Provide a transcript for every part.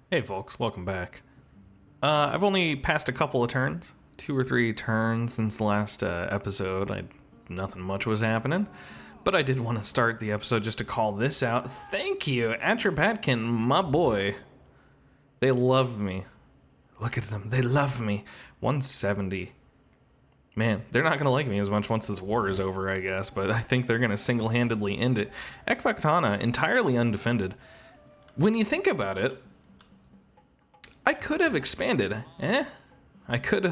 Hey folks, welcome back. I've only passed a couple of turns, 2 or 3 turns since the last episode. Nothing much was happening, but I did want to start the episode just to call this out. Thank you, Atropatkin, my boy. They love me. Look at them, they love me. 170. Man, they're not going to like me as much once this war is over, I guess, but I think they're going to single-handedly end it. Ekbatana, entirely undefended. When you think about it, I could have expanded. I could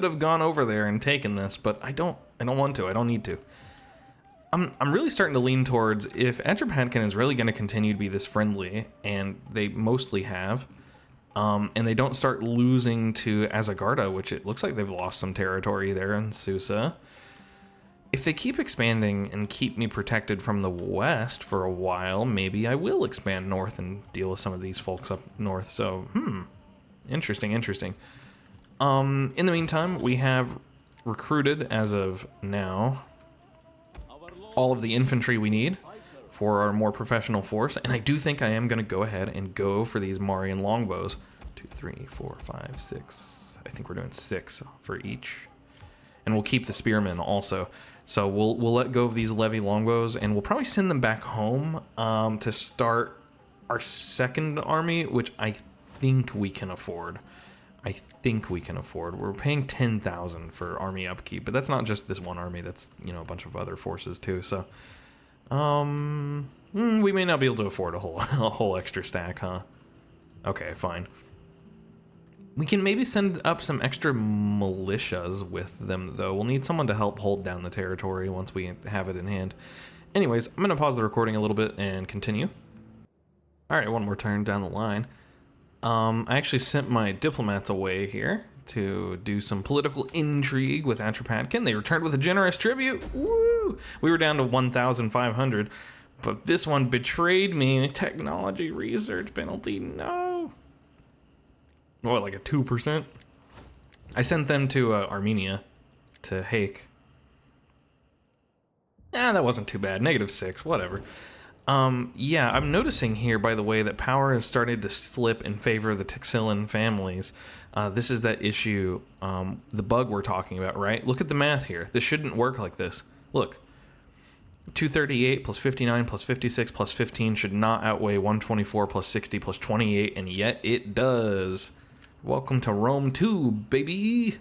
have gone over there and taken this, but I don't want to. I don't need to. I'm really starting to lean towards if Atropatkin is really going to continue to be this friendly, and they mostly have, and they don't start losing to Azagarda, which it looks like they've lost some territory there in Susa. If they keep expanding and keep me protected from the west for a while, maybe I will expand north and deal with some of these folks up north. So, Interesting. In the meantime, we have recruited, as of now, all of the infantry we need for our more professional force, and I do think I am going to go ahead and go for these Mauryan longbows. 2, 3, 4, 5, 6. I think we're doing 6 for each. And we'll keep the spearmen also. So we'll let go of these levy longbows, and we'll probably send them back home to start our second army, which I think we can afford. We're paying 10,000 for army upkeep, but that's not just this one army. That's, a bunch of other forces too. So, we may not be able to afford a whole extra stack, huh? Okay, fine. We can maybe send up some extra militias with them, though. We'll need someone to help hold down the territory once we have it in hand. Anyways, I'm gonna pause the recording a little bit and continue. All right, one more turn down the line. I actually sent my diplomats away here to do some political intrigue with Atropatkin. They returned with a generous tribute. Woo! We were down to 1,500, but this one betrayed me. Technology research penalty, no. What, like a 2%? I sent them to Armenia, to Hake. That wasn't too bad. -6, whatever. Yeah, I'm noticing here, by the way, that power has started to slip in favor of the Texillan families. This is that issue, the bug we're talking about, right? Look at the math here. This shouldn't work like this. Look, 238 plus 59 plus 56 plus 15 should not outweigh 124 plus 60 plus 28, and yet it does. Welcome to Rome 2, baby!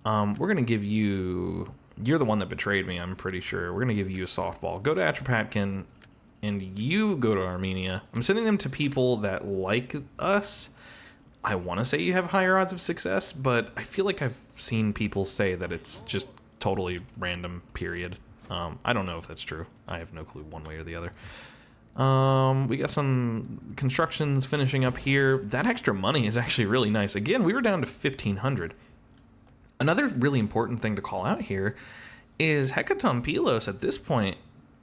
We're gonna give you... You're the one that betrayed me, I'm pretty sure. We're gonna give you a softball. Go to Atropatkin, and you go to Armenia. I'm sending them to people that like us. I want to say you have higher odds of success, but I feel like I've seen people say that it's just totally random, period. I don't know if that's true. I have no clue one way or the other. We got some constructions finishing up here. That extra money is actually really nice. Again, we were down to 1,500. Another really important thing to call out here is Hecaton Pylos at this point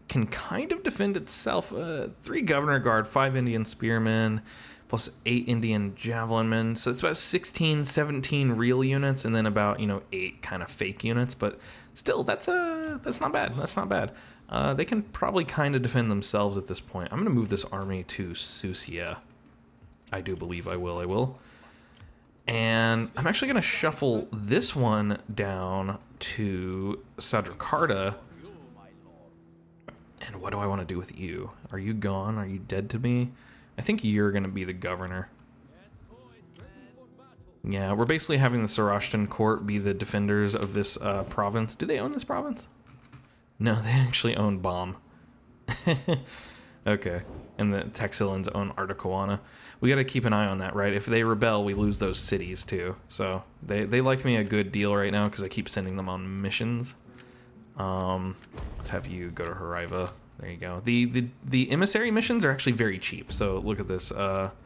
can kind of defend itself. 3 Governor Guard, 5 Indian Spearmen, plus 8 Indian Javelin Men. So it's about 16, 17 real units, and then about, 8 kind of fake units. But still, that's not bad. That's not bad. They can probably kind of defend themselves at this point. I'm going to move this army to Susia. I do believe I will. And I'm actually going to shuffle this one down to Sadrakarta. And what do I want to do with you? Are you gone? Are you dead to me? I think you're going to be the governor. Yeah, we're basically having the Sarashtan court be the defenders of this province. Do they own this province? No, they actually own Bam. Okay. And the Texillans own Artacoana. We got to keep an eye on that, right? If they rebel, we lose those cities too. So they like me a good deal right now because I keep sending them on missions. Let's have you go to Hariva. There you go. The emissary missions are actually very cheap. So look at this. Only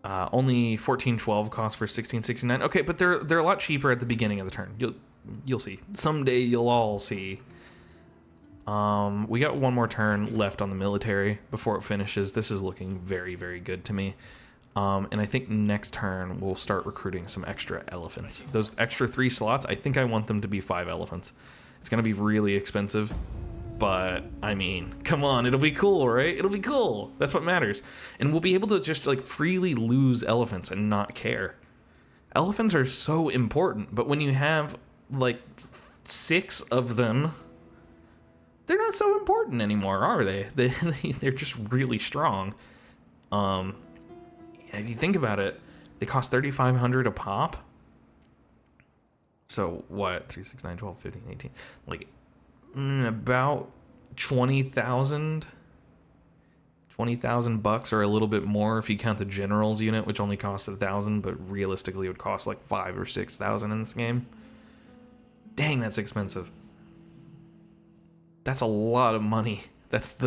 1412 cost for 1669. Okay, but they're a lot cheaper at the beginning of the turn. You'll see. Someday you'll all see. We got one more turn left on the military before it finishes. This is looking very, very good to me. And I think next turn we'll start recruiting some extra elephants. Those extra 3 slots, I think I want them to be 5 elephants. It's going to be really expensive. But, I mean, come on, it'll be cool, right? It'll be cool. That's what matters. And we'll be able to just, like, freely lose elephants and not care. Elephants are so important, but when you have, like, 6 of them, they're not so important anymore, are they? They're just really strong. If you think about it, they cost $3,500 a pop. So, what? 3, 6, 9, 12, 15, 18. Like, about 20,000 bucks, or a little bit more if you count the generals unit, which only costs 1,000, but realistically it would cost like 5,000 or 6,000 in this game. Dang, that's expensive. That's a lot of money. That's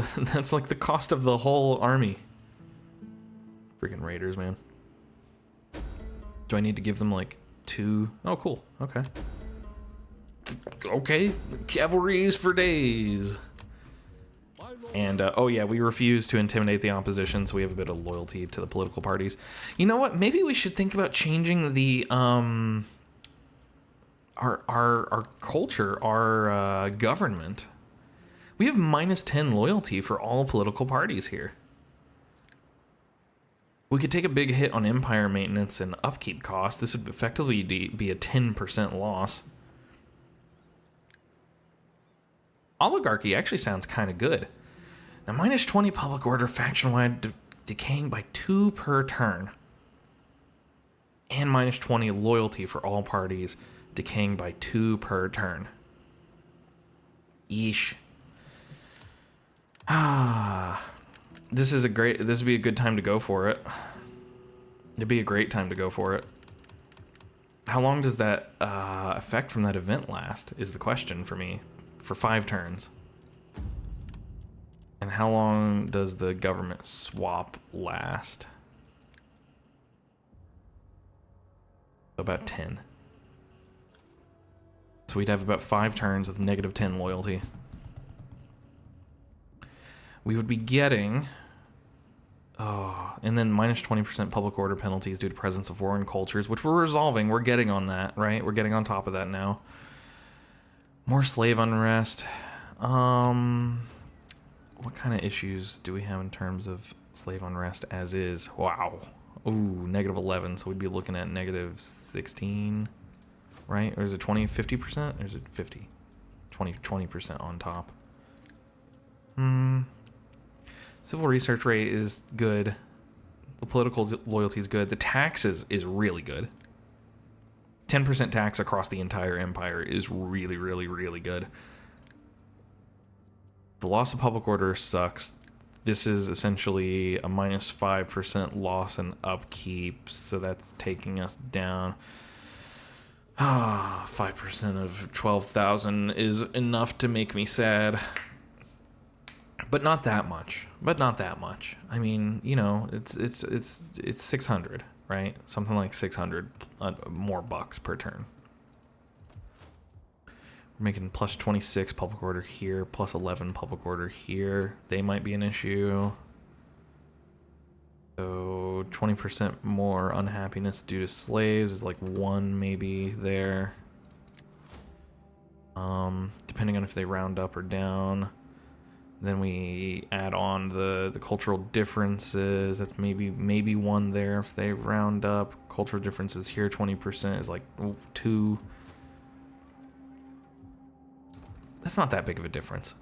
like the cost of the whole army. Freaking raiders, man. Do I need to give them like 2? Oh, cool. Okay. Okay, cavalry is for days. And, oh yeah, we refuse to intimidate the opposition, so we have a bit of loyalty to the political parties. You know what? Maybe we should think about changing the, our culture, our, government. We have -10 loyalty for all political parties here. We could take a big hit on empire maintenance and upkeep costs. This would effectively be a 10% loss. Oligarchy actually sounds kind of good. Now, -20 public order faction-wide decaying by 2 per turn. And -20 loyalty for all parties decaying by 2 per turn. Yeesh. This would be a good time to go for it. It'd be a great time to go for it. How long does that effect from that event last, is the question for me. For 5 turns. And how long does the government swap last? About 10. So we'd have about 5 turns with -10 loyalty. We would be getting... Oh, and then -20% public order penalties due to presence of foreign cultures, which we're resolving. We're getting on that, right? We're getting on top of that now. More slave unrest. What kind of issues do we have in terms of slave unrest as is? Wow. Ooh, -11, so we'd be looking at -16, right? Or is it 50%? Or is it 50? 20% on top. Civil research rate is good. The political loyalty is good. The taxes is really good. 10% tax across the entire empire is really, really, really good. The loss of public order sucks. This is essentially a -5% loss in upkeep, so that's taking us down. 5% of 12,000 is enough to make me sad. But not that much. I mean, you know, it's 600, right? Something like 600 more bucks per turn. We're making +26 public order here, +11 public order here. They might be an issue. So 20% more unhappiness due to slaves is like 1 maybe there. Depending on if they round up or down. Then we add on the cultural differences. That's maybe 1 there if they round up. Cultural differences here, 20% is like 2. That's not that big of a difference.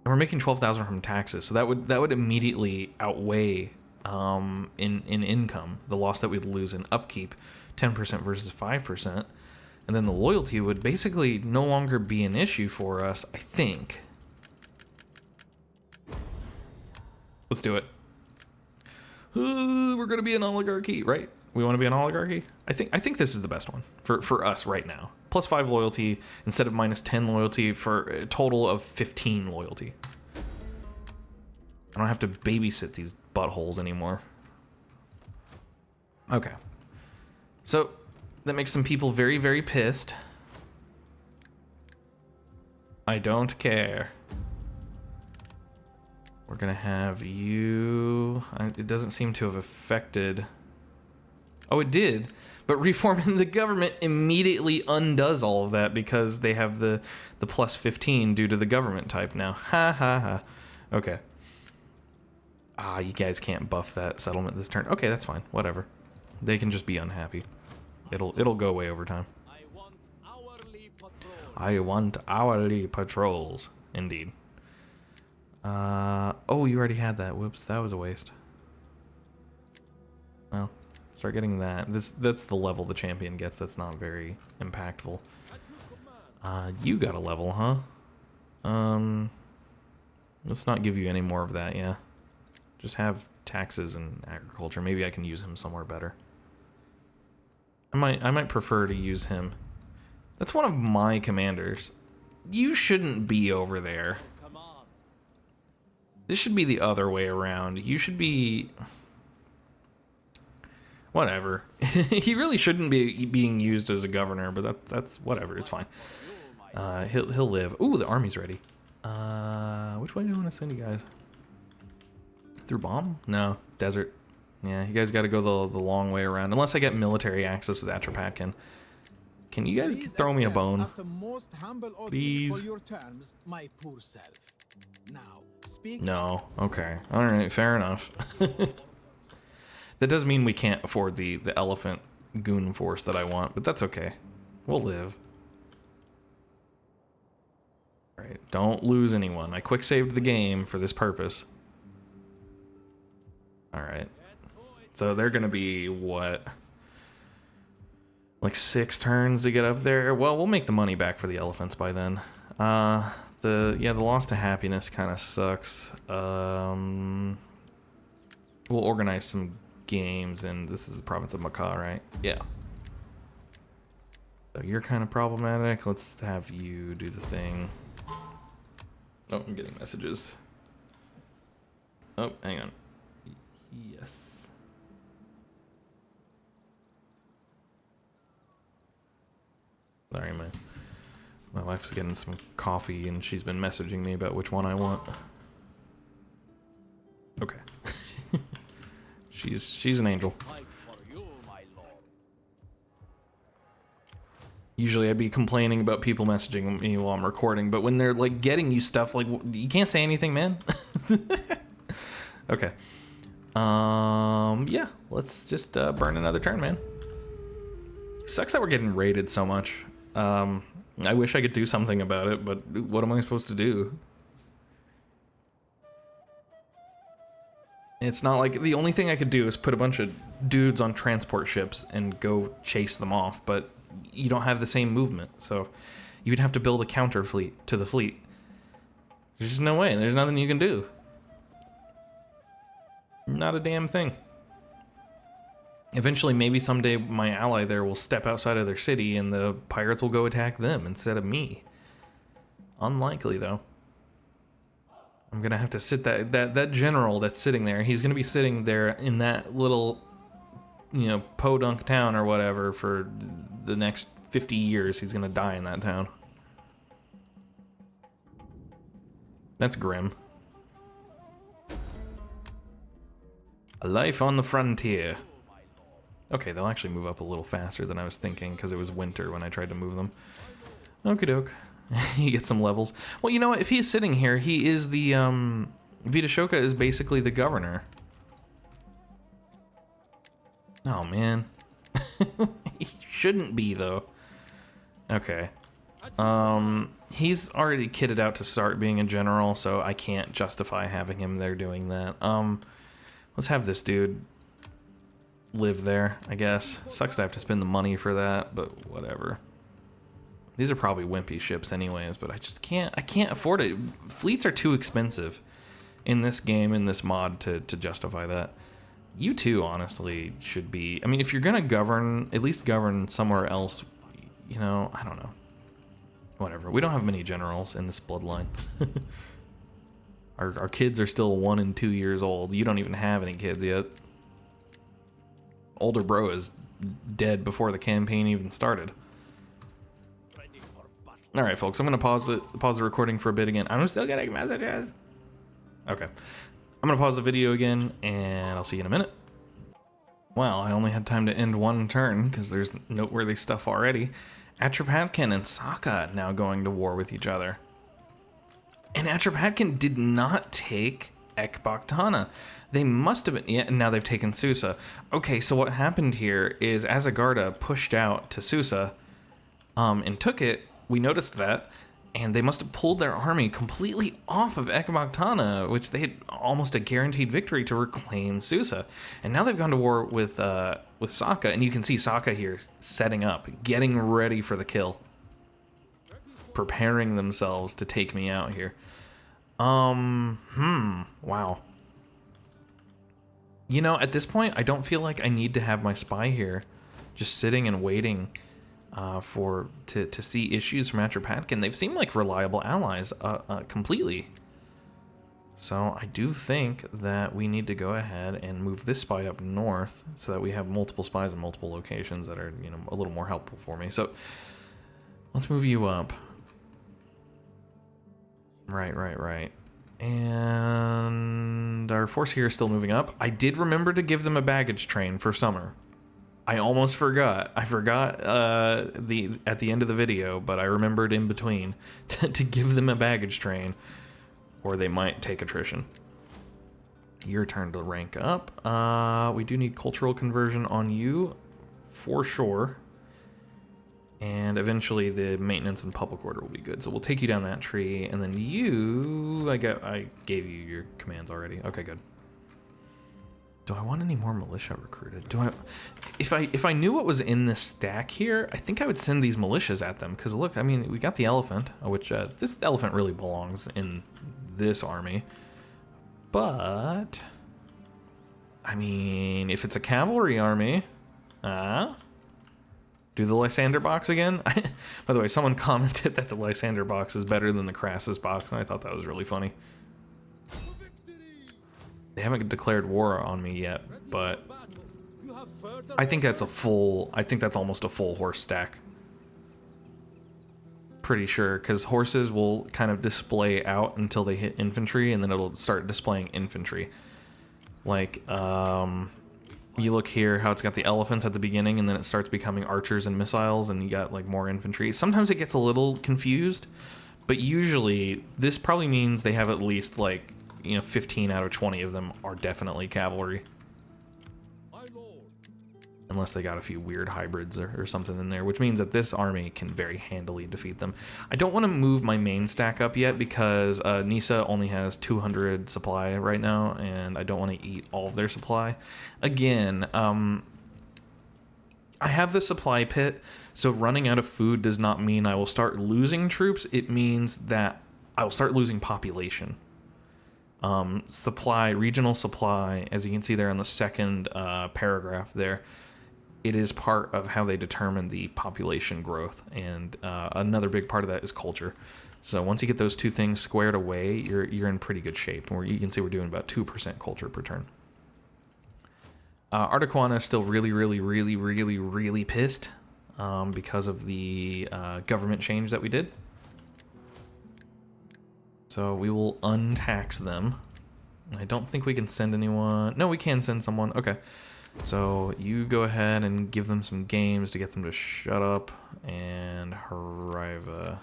And we're making 12,000 from taxes, so that would immediately outweigh in income the loss that we'd lose in upkeep, 10% versus 5%, and then the loyalty would basically no longer be an issue for us, I think. Let's do it. We're gonna be an oligarchy, right? We want to be an oligarchy. I think this is the best one for us right now. +5 loyalty instead of -10 loyalty for a total of 15 loyalty. I don't have to babysit these buttholes anymore. Okay. So that makes some people very, very pissed. I don't care. We're gonna have you... It doesn't seem to have affected Oh, it did. But reforming the government immediately undoes all of that because they have the plus 15 due to the government type now. Ha ha ha. Okay. Ah, you guys can't buff that settlement this turn. Okay, that's fine. Whatever. They can just be unhappy. It'll go away over time. I want hourly patrols. Indeed. Oh, you already had that. Whoops, that was a waste. Well, start getting that. That's the level the champion gets. That's not very impactful. You got a level, huh? Let's not give you any more of that, yeah. Just have taxes and agriculture. Maybe I can use him somewhere better. I might prefer to use him. That's one of my commanders. You shouldn't be over there. This should be the other way around. You should be... Whatever. He really shouldn't be being used as a governor, but that's whatever. It's fine. He'll live. Ooh, the army's ready. Which way do you want to send you guys? Through bomb? No, desert. Yeah, you guys got to go the long way around. Unless I get military access with Atropatkin. Can you guys throw me a bone? Please. No. Okay. All right. Fair enough. That does mean we can't afford the elephant goon force that I want, but that's okay. We'll live. All right. Don't lose anyone. I quick saved the game for this purpose. All right. So they're gonna be what? Like 6 turns to get up there. Well, we'll make the money back for the elephants by then. The loss to happiness kind of sucks. We'll organize some games, and this is the province of Macaw, right? Yeah. So you're kind of problematic. Let's have you do the thing. Oh, I'm getting messages. Oh, hang on. Yes. Sorry, my wife's getting some coffee and she's been messaging me about which one I want. Okay. She's an angel. Usually I'd be complaining about people messaging me while I'm recording, but when they're like getting you stuff, like you can't say anything, man. Okay. Yeah, let's just burn another turn, man. Sucks that we're getting raided so much. I wish I could do something about it, but what am I supposed to do? It's not like the only thing I could do is put a bunch of dudes on transport ships and go chase them off, but you don't have the same movement, so you'd have to build a counter fleet to the fleet. There's just no way. There's nothing you can do. Not a damn thing. Eventually, maybe someday my ally there will step outside of their city and the pirates will go attack them instead of me. Unlikely, though. I'm gonna have to sit that general that's sitting there. He's gonna be sitting there in that little, podunk town or whatever for the next 50 years. He's gonna die in that town. That's grim. A life on the frontier. Okay, they'll actually move up a little faster than I was thinking because it was winter when I tried to move them. Okie doke. He gets some levels. Well, you know what? If he's sitting here, he is the, Vitashoka is basically the governor. Oh, man. He shouldn't be, though. Okay. He's already kitted out to start being a general, so I can't justify having him there doing that. Let's have this dude live there, I guess. Sucks to have to spend the money for that, but whatever. These are probably wimpy ships anyways, but I can't afford it. Fleets are too expensive in this game, in this mod, to justify that. You too, honestly, should be... I mean, if you're gonna govern, at least govern somewhere else, I don't know. Whatever. We don't have many generals in this bloodline. Our kids are still 1 and 2 years old. You don't even have any kids yet. Older bro is dead before the campaign even started. All right, folks, I'm gonna pause the recording for a bit again. I'm still getting messages. Okay, I'm gonna pause the video again, and I'll see you in a minute. Well, I only had time to end one turn because there's noteworthy stuff already. Atropatkin and Sokka now going to war with each other. And Atropatkin did not take Ekbaktana. They must have been... Yeah, and now they've taken Susa. Okay, so what happened here is Azagarda pushed out to Susa and took it. We noticed that. And they must have pulled their army completely off of Ekbaktana, which they had almost a guaranteed victory to reclaim Susa. And now they've gone to war with Sokka, and you can see Sokka here setting up, getting ready for the kill. Preparing themselves to take me out here. Wow. You know, at this point, I don't feel like I need to have my spy here, just sitting and waiting to see issues from Atropatkin. They've seemed like reliable allies completely. So I do think that we need to go ahead and move this spy up north so that we have multiple spies in multiple locations that are, you know, a little more helpful for me. So let's move you up. Right. And our force here is still moving up. I did remember to give them a baggage train for summer. I almost forgot. I forgot at the end of the video, but I remembered in between to give them a baggage train, or they might take attrition. Your turn to rank up. We do need cultural conversion on you, for sure. And eventually the maintenance and public order will be good. So we'll take you down that tree, and then you... I gave you your commands already. Okay, good. Do I want any more militia recruited? If I knew what was in this stack here, I think I would send these militias at them. Because look, I mean, we got the elephant, which this elephant really belongs in this army. But I mean, if it's a cavalry army, do the Lysander box again? By the way, someone commented that the Lysander box is better than the Crassus box, and I thought that was really funny. They haven't declared war on me yet, but I think that's almost a full horse stack. Pretty sure, because horses will kind of display out until they hit infantry, and then it'll start displaying infantry. Like, you look here how it's got the elephants at the beginning, and then it starts becoming archers and missiles, and you got like more infantry. Sometimes it gets a little confused, but usually this probably means they have at least like, you know, 15 out of 20 of them are definitely cavalry. Unless they got a few weird hybrids or something in there, which means that this army can very handily defeat them. I don't want to move my main stack up yet because Nisa only has 200 supply right now, and I don't want to eat all of their supply. Again, I have the supply pit, so running out of food does not mean I will start losing troops. It means that I will start losing population. Supply, regional supply, as you can see there on the second paragraph there, it is part of how they determine the population growth, and another big part of that is culture. So once you get those two things squared away, you're in pretty good shape. You can see we're doing about 2% culture per turn. Artaquana is still really pissed because of the government change that we did. So we will untax them. I don't think we can send anyone. No, we can send someone. Okay. So you go ahead and give them some games to get them to shut up, and Hariva,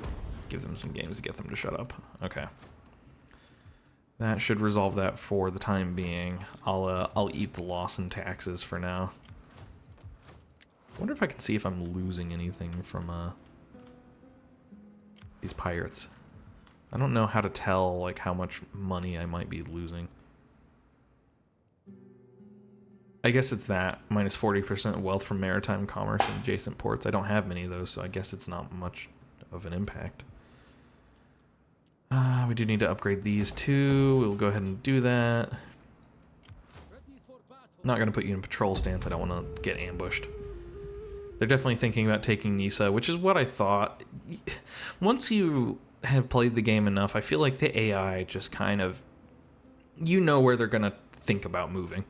give them some games to get them to shut up. Okay. That should resolve that for the time being. I'll eat the loss in taxes for now. I wonder if I can see if I'm losing anything from these pirates. I don't know how to tell like how much money I might be losing. I guess it's that, minus 40% wealth from maritime commerce and adjacent ports. I don't have many of those, so I guess it's not much of an impact. We do need to upgrade these two. We'll go ahead and do that. Not going to put you in patrol stance. I don't want to get ambushed. They're definitely thinking about taking Nisa, which is what I thought. Once you have played the game enough, I feel like the AI just kind of... You know where they're going to think about moving.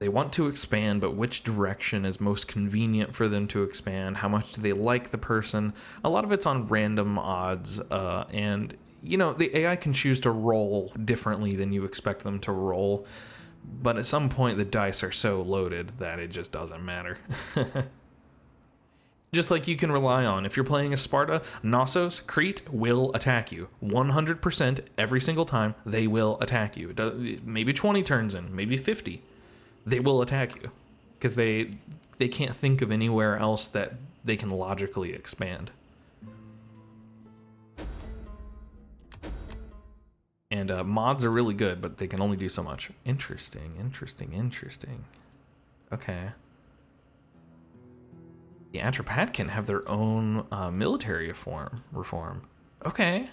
They want to expand, but which direction is most convenient for them to expand? How much do they like the person? A lot of it's on random odds, and, you know, the AI can choose to roll differently than you expect them to roll, But at some point, the dice are so loaded that it just doesn't matter. Just like you can rely on, if you're playing a Sparta, Knossos, Crete will attack you. 100% every single time, they will attack you. Maybe 20 turns in, maybe 50. They will attack you. Because they can't think of anywhere else that they can logically expand. And mods are really good, but they can only do so much. Interesting. Okay. The Atropatkin have their own military reform. Okay.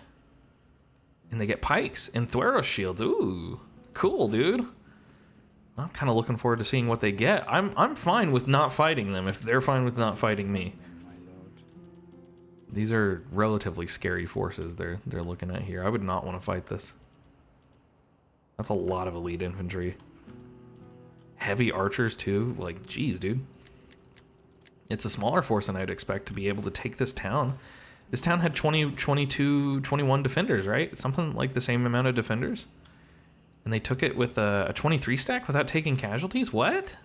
And they get pikes and Thueros shields. Ooh, cool, dude. I'm kind of looking forward to seeing what they get. I'm fine with not fighting them if they're fine with not fighting me. These are relatively scary forces they're looking at here. I would not want to fight this. That's a lot of elite infantry. Heavy archers too. Like, geez, dude. It's a smaller force than I'd expect to be able to take this town. This town had 20, 22, 21 defenders, right? Something like the same amount of defenders. And they took it with a 23 stack without taking casualties? What?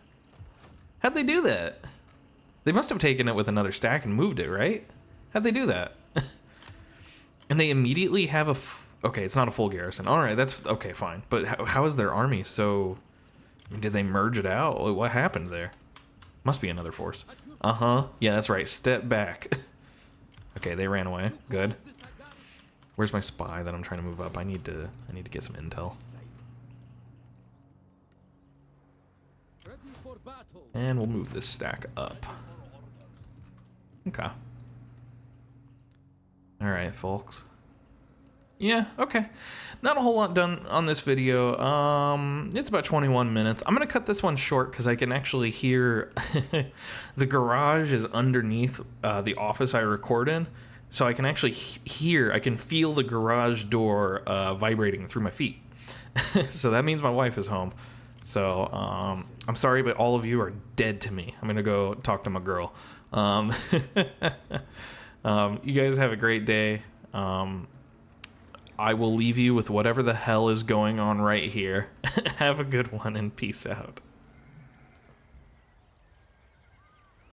How'd they do that? They must have taken it with another stack and moved it, right? How'd they do that? And they immediately have a... Okay, it's not a full garrison. All right, that's... Okay, fine. But how is their army so... I mean, did they merge it out? What happened there? Must be another force. Uh-huh. Yeah, that's right. Step back. Okay, they ran away. Good. Where's my spy that I'm trying to move up? I need to get some intel. And we'll move this stack up. Okay. Alright, folks. Yeah, okay. Not a whole lot done on this video. It's about 21 minutes. I'm gonna cut this one short because I can actually hear the garage is underneath the office I record in. So I can actually I can feel the garage door vibrating through my feet. So that means my wife is home. So I'm sorry, but all of you are dead to me. I'm gonna go talk to my girl. You guys have a great day. I will leave you with whatever the hell is going on right here. Have a good one and peace out.